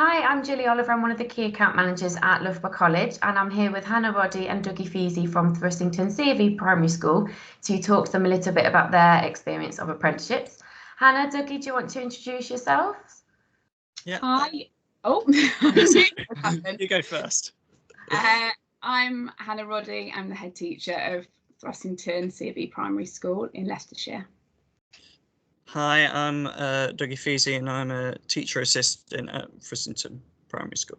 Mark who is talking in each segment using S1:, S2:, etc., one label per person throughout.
S1: Hi, I'm Julie Oliver. I'm one of the key account managers at Loughborough College, and I'm here with Hannah Roddy and Dougie Feasy from Thrussington C Primary School to talk to them a little bit about their experience of apprenticeships. Hannah, Dougie, do you want to introduce yourselves?
S2: Yeah.
S3: Hi. Oh,
S2: You go first.
S3: I'm Hannah Roddy. I'm the head teacher of Thrussington C Primary School in Leicestershire.
S2: Hi, I'm Dougie Feasy and I'm a teacher assistant at Thrussington Primary School.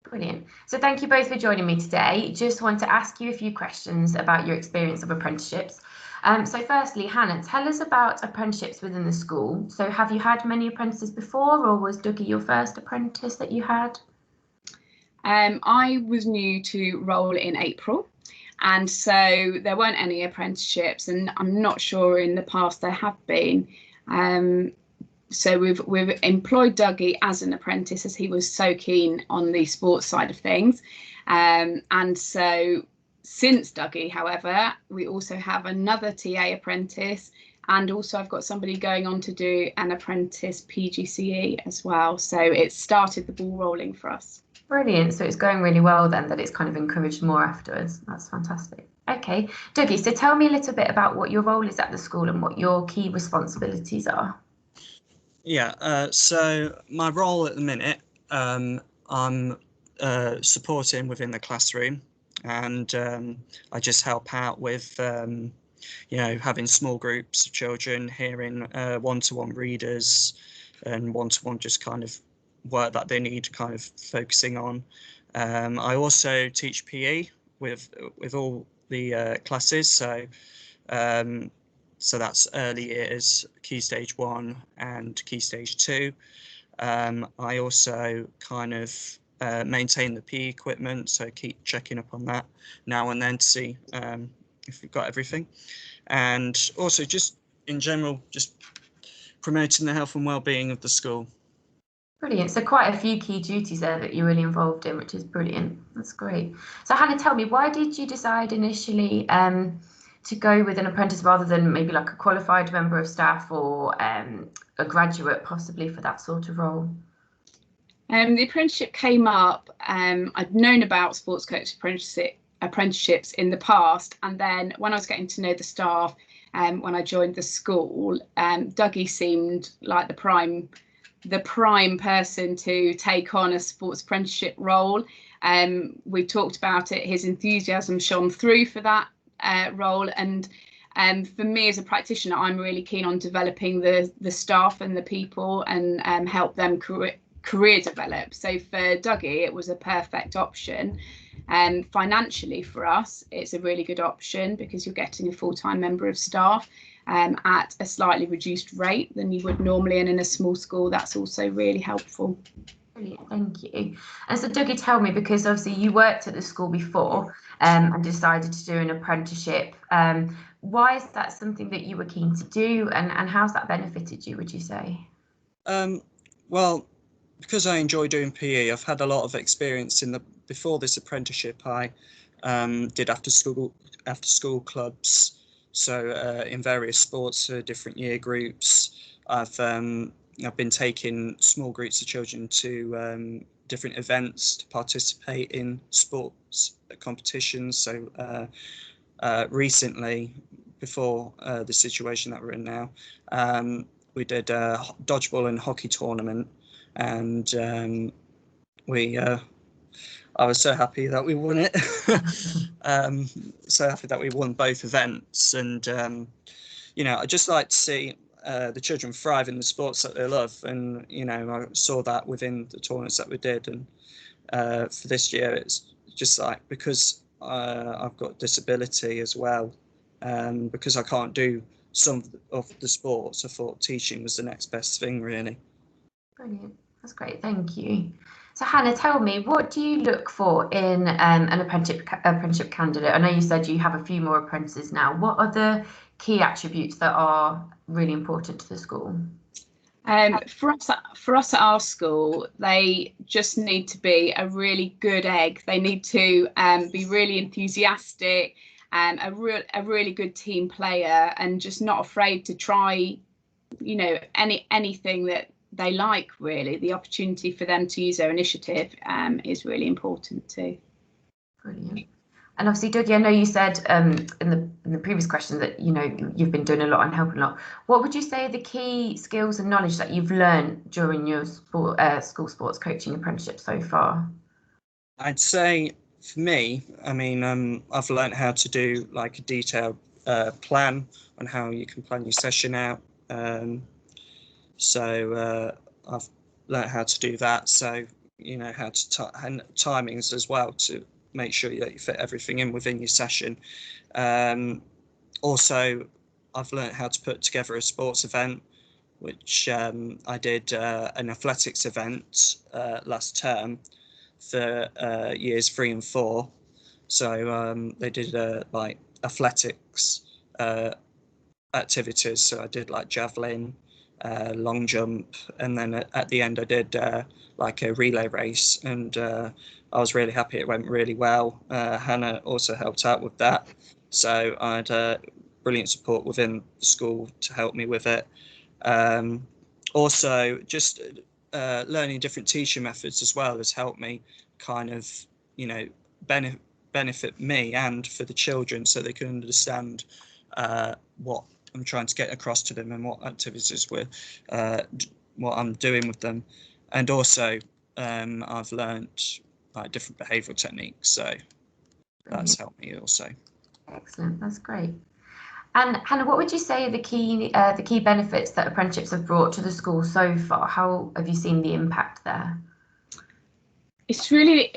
S1: Brilliant. So thank you both for joining me today. Just want to ask you a few questions about your experience of apprenticeships. So firstly, Hannah, tell us about apprenticeships within the school. So have you had many apprentices before, or was Dougie your first apprentice that you had?
S3: I was new to role in April, and so there weren't any apprenticeships, and I'm not sure in the past there have been. So we've employed Dougie as an apprentice, as he was so keen on the sports side of things. And so since Dougie, however, we also have another TA apprentice, and also I've got somebody going on to do an apprentice PGCE as well. So it started the ball rolling for us.
S1: Brilliant. So it's going really well then, that it's kind of encouraged more afterwards. That's fantastic. Okay, Dougie, so tell me a little bit about what your role is at the school and what your key responsibilities are.
S2: Yeah, so my role at the minute, I'm supporting within the classroom, and I just help out with, having small groups of children, hearing one-to-one readers and one-to-one just kind of work that they need kind of focusing on. I also teach PE with all the classes, so that's early years, Key Stage 1 and Key Stage 2. I also kind of maintain the PE equipment, so keep checking up on that now and then to see if we've got everything. And also just in general, just promoting the health and well-being of the school.
S1: Brilliant. So quite a few key duties there that you're really involved in, which is brilliant. That's great. So Hannah, tell me, why did you decide initially to go with an apprentice rather than maybe like a qualified member of staff or a graduate possibly for that sort of role?
S3: The apprenticeship came up. I'd known about sports coach apprenticeships in the past, and then when I was getting to know the staff, when I joined the school, Dougie seemed like the prime person to take on a sports apprenticeship role. We talked about it. His enthusiasm shone through for that role, and for me as a practitioner, I'm really keen on developing the staff and the people and help them career develop. So for Dougie, it was a perfect option. Financially for us, it's a really good option because you're getting a full-time member of staff at a slightly reduced rate than you would normally, and in a small school that's also really helpful.
S1: Brilliant, thank you. And so Dougie, tell me, because obviously you worked at the school before and decided to do an apprenticeship, why is that something that you were keen to do, and how's that benefited you, would you say?
S2: Well, because I enjoy doing PE, I've had a lot of experience before this apprenticeship. I did after school clubs, so in various sports for different year groups. I've been taking small groups of children to different events to participate in sports competitions. So recently, before the situation that we're in now, we did a dodgeball and hockey tournament, and I was so happy that we won it. So happy that we won both events, and I just like to see the children thrive in the sports that they love, and I saw that within the tournaments that we did. And for this year, it's just like, because I've got disability as well, because I can't do some of the sports, I thought teaching was the next best thing, really.
S1: Brilliant, that's great, thank you. So Hannah, tell me, what do you look for in an apprenticeship candidate? I know you said you have a few more apprentices now. What are the key attributes that are really important to the school?
S3: For us at our school, they just need to be a really good egg. They need to be really enthusiastic, a really good team player, and just not afraid to try, anything they like, really. The opportunity for them to use their initiative is really important too.
S1: Brilliant. And obviously, Dougie, I know you said in the previous question that you've been doing a lot and helping a lot. What would you say are the key skills and knowledge that you've learned during your school sports coaching apprenticeship so far? I'd
S2: say for me, I mean, I've learned how to do like a detailed plan on how you can plan your session out. So I've learned how to do that. So how to and timings as well to make sure that you fit everything in within your session. Also, I've learned how to put together a sports event, which I did an athletics event last term for years 3 and 4. So they did like athletics activities. So I did like javelin, long jump, and then at the end I did like a relay race, and I was really happy. It went really well. Hannah also helped out with that, so I had brilliant support within the school to help me with it. Also, just learning different teaching methods as well has helped me kind of benefit me and for the children, so they can understand what I'm trying to get across to them and what activities what I'm doing with them. And also I've learned like different behavioural techniques, so that's helped me also.
S1: Excellent, that's great. And Hannah, what would you say are the key benefits that apprenticeships have brought to the school so far? How have you seen the impact there?
S3: It's really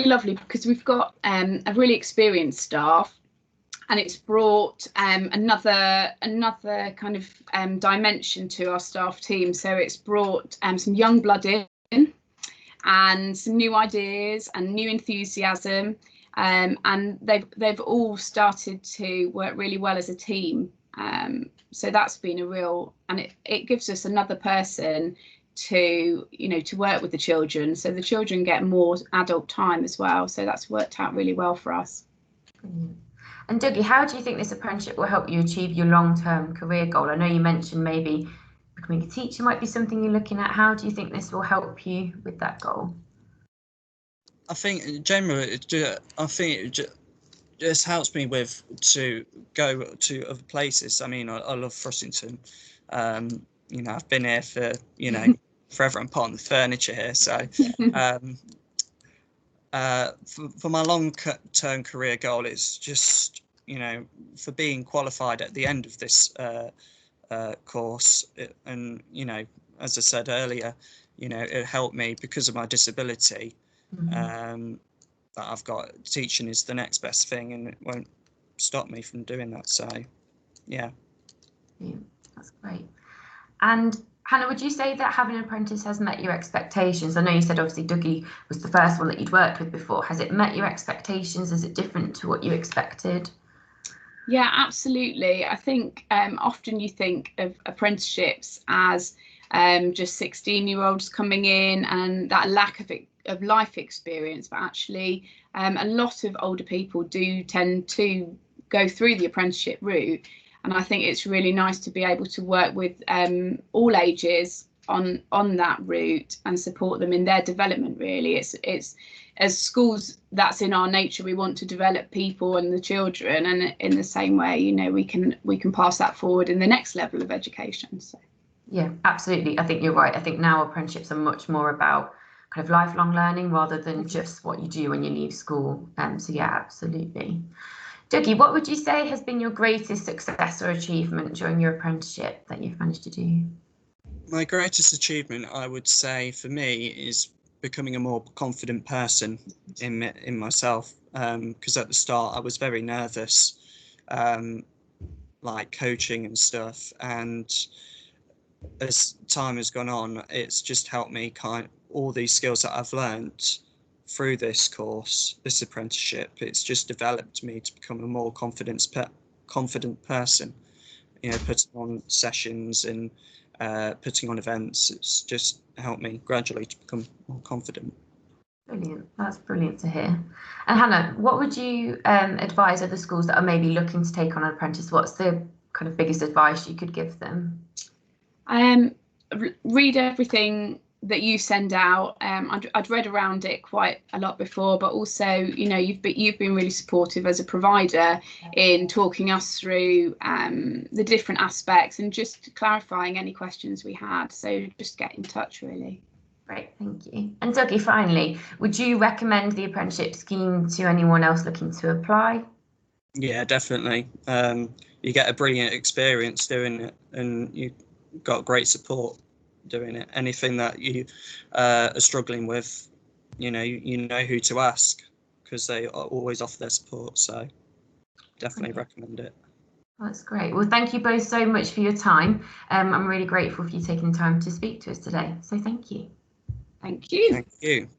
S3: lovely because we've got a really experienced staff, and it's brought another kind of dimension to our staff team. So it's brought some young blood in and some new ideas and new enthusiasm, and they've all started to work really well as a team. So that's been a real, and it gives us another person to work with the children, so the children get more adult time as well. So that's worked out really well for us.
S1: Brilliant. And Dougie, how do you think this apprenticeship will help you achieve your long-term career goal? I know you mentioned maybe becoming a teacher might be something you're looking at. How do you think this will help you with that goal?
S2: I think generally, it just helps me to go to other places. I mean, I love Thrussington. I've been here for forever. I'm part of the furniture here. So for my long-term career goal, it's just for being qualified at the end of this course, and as I said earlier, it helped me because of my disability. That I've got, teaching is the next best thing, and it won't stop me from doing that. So yeah,
S1: that's great. And Hannah, would you say that having an apprentice has met your expectations? I know you said obviously Dougie was the first one that you'd worked with before. Has it met your expectations? Is it different to what you expected?
S3: Yeah, absolutely. I think often you think of apprenticeships as just 16-year-olds coming in and that lack of life experience, but actually a lot of older people do tend to go through the apprenticeship route. And I think it's really nice to be able to work with all ages on that route and support them in their development. Really, it's as schools, that's in our nature. We want to develop people and the children, and in the same way, we can pass that forward in the next level of education. So
S1: yeah, absolutely. I think you're right. I think now apprenticeships are much more about kind of lifelong learning rather than just what you do when you leave school. So yeah, absolutely. Dougie, what would you say has been your greatest success or achievement during your apprenticeship that you've managed to do?
S2: My greatest achievement, I would say, for me, is becoming a more confident person in myself. Because at the start, I was very nervous, like coaching and stuff. And as time has gone on, it's just helped me all these skills that I've learnt through this course, this apprenticeship, it's just developed me to become a more confident person. Putting on sessions and putting on events, it's just helped me gradually to become more confident.
S1: Brilliant, that's brilliant to hear. And Hannah, what would you advise other schools that are maybe looking to take on an apprentice? What's the kind of biggest advice you could give them?
S3: read everything that you send out. I'd read around it quite a lot before, but also, you know, you've been really supportive as a provider in talking us through the different aspects and just clarifying any questions we had. So just get in touch, really.
S1: Great, thank you. And Dougie, finally, would you recommend the apprenticeship scheme to anyone else looking to apply?
S2: Yeah, definitely. You get a brilliant experience doing it, and you got great support doing it. Anything that you are struggling with, you know who to ask, because they always offer their support. So definitely recommend it.
S1: That's great. Well, thank you both so much for your time. I'm really grateful for you taking the time to speak to us today. So thank you.
S3: Thank you.
S2: Thank you.